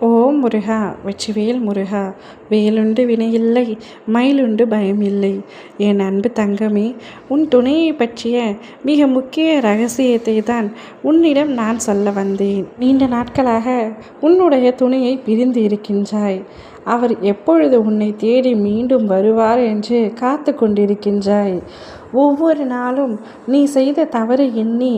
ஓம் முருகா வெற்றிவேல் முருகா. வேலுண்டு வினையில்லை, மயிலுண்டு பயமில்லை. என் அன்பு தங்கமே, உன் துணையை பற்றிய மிக முக்கிய ரகசியத்தை தான் உன்னிடம் நான் சொல்ல வந்தேன். நீண்ட நாட்களாக உன்னுடைய துணையை பிரிந்து இருக்கின்றாய். அவர் எப்பொழுது உன்னை தேடி மீண்டும் வருவார் என்று காத்து கொண்டிருக்கின்றாய். ஒவ்வொரு நாளும் நீ செய்த தவறு எண்ணி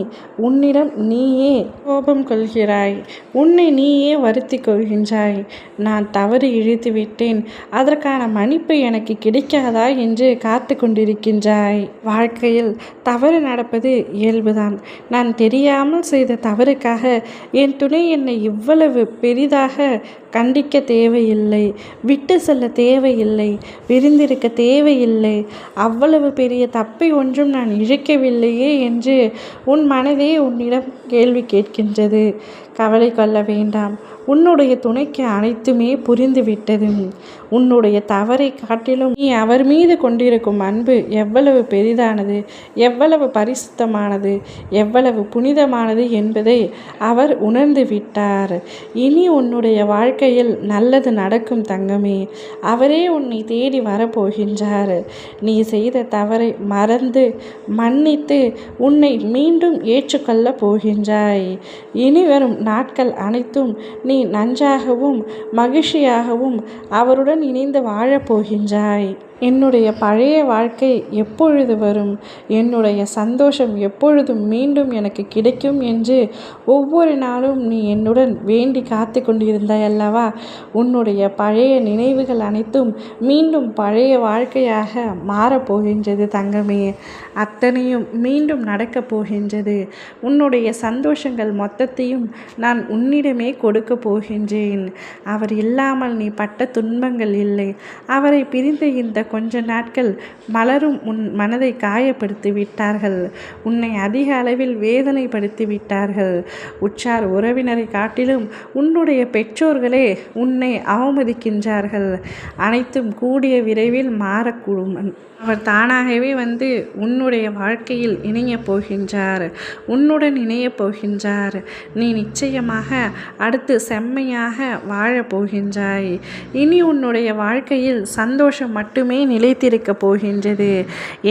உன்னிடம் நீயே கோபம் கொள்கிறாய். உன்னை நீயே வருத்தி கொள்கின்றாய். நான் தவறு இழைத்து விட்டேன், அதற்கான மன்னிப்பு எனக்கு கிடைக்காதா என்று காத்து கொண்டிருக்கின்றாய். வாழ்க்கையில் தவறு நடப்பது இயல்புதான். நான் தெரியாமல் செய்த தவறுக்காக என் துணை என்னை இவ்வளவு பெரிதாக கண்டிக்க தேவையில்லை, விட்டு செல்ல தேவையில்லை, விரிந்திருக்க தேவையில்லை. அவ்வளவு பெரிய தப்பை ஒன்றும் நான் இழைக்கவில்லையே என்று உன் மனதே உன்னிடம் கேள்வி கேட்கின்றது. கவலை கொள்ள வேண்டாம். உன்னுடைய துணைக்கு அனைத்துமே புரிந்துவிட்டது. உன்னுடைய தவறை காட்டிலும் நீ அவர் மீது கொண்டிருக்கும் அன்பு எவ்வளவு பெரிதானது, எவ்வளவு பரிசுத்தமானது, எவ்வளவு புனிதமானது என்பதை அவர் உணர்ந்து விட்டார். இனி உன்னுடைய வாழ்க்கையில் நல்லது நடக்கும் தங்கமே. அவரே உன்னை தேடி வரப்போகின்றார். நீ செய்த தவறை மறந்து மன்னித்து உன்னை மீண்டும் ஏற்றுக்கொள்ளப் போகின்றாய். இனி வரும் நாட்கள் அனைத்தும் நீ நன்றாகவும் மகிழ்ச்சியாகவும் அவருடன் இணைந்து வாழப்போகின்றாய். என்னுடைய பழைய வாழ்க்கை எப்பொழுது வரும், என்னுடைய சந்தோஷம் எப்பொழுதும் மீண்டும் எனக்கு கிடைக்கும் என்று ஒவ்வொரு நாளும் நீ என்னுடன் வேண்டி காத்து கொண்டிருந்தாய் அல்லவா? உன்னுடைய பழைய நினைவுகள் அனைத்தும் மீண்டும் பழைய வாழ்க்கையாக மாறப்போகின்றது தங்கமே. அத்தனையும் மீண்டும் நடக்கப் போகின்றது. உன்னுடைய சந்தோஷங்கள் மொத்தத்தையும் நான் உன்னிடமே கொடுக்க போகின்றேன். அவர் இல்லாமல் நீ பட்ட துன்பங்கள் இல்லை. அவரை பிரிந்த இந்த கொஞ்ச நாட்கள் மலரும் உன் மனதை காயப்படுத்தி விட்டார்கள். உன்னை அதிக அளவில் வேதனைப்படுத்தி விட்டார்கள். உற்றார் உறவினரை காட்டிலும் உன்னுடைய பெற்றோர்களே உன்னை அவமதிக்கின்றார்கள். அனைத்தும் கூடிய விரைவில் மாறக்கூடும். அவர் தானாகவே வந்து உன்னுடைய வாழ்க்கையில் இணையப் போகின்றார். உன்னுடன் இணையப் போகின்றார். நீ நிச்சயமாக அடுத்து செம்மையாக வாழப் போகின்றாய். இனி உன்னுடைய வாழ்க்கையில் சந்தோஷம் மட்டுமே நிலைத்திருக்கப் போகின்றது.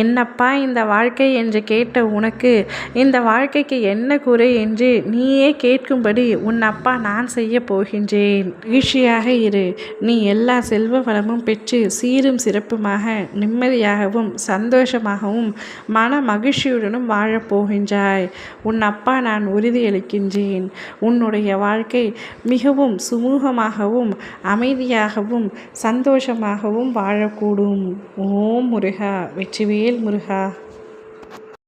என்னப்பா இந்த வாழ்க்கை என்று கேட்ட உனக்கு இந்த வாழ்க்கைக்கு என்ன குறை என்று நீயே கேட்கும்படி உன் அப்பா நான் செய்ய போகின்றேன். மகிழ்ச்சியாக இரு. நீ எல்லா செல்வ வளமும் பெற்று சீரும் சிறப்புமாக நிம்மதியாக சந்தோஷமாகவும் மன மகிழ்ச்சியுடனும் வாழப்போகின்றாய். உன் அப்பா நான் உறுதியளிக்கின்றேன். உன்னுடைய வாழ்க்கை மிகவும் சுமூகமாகவும் அமைதியாகவும் சந்தோஷமாகவும் வாழக்கூடும். ஓம் முருகா வெற்றிவேல் முருகா.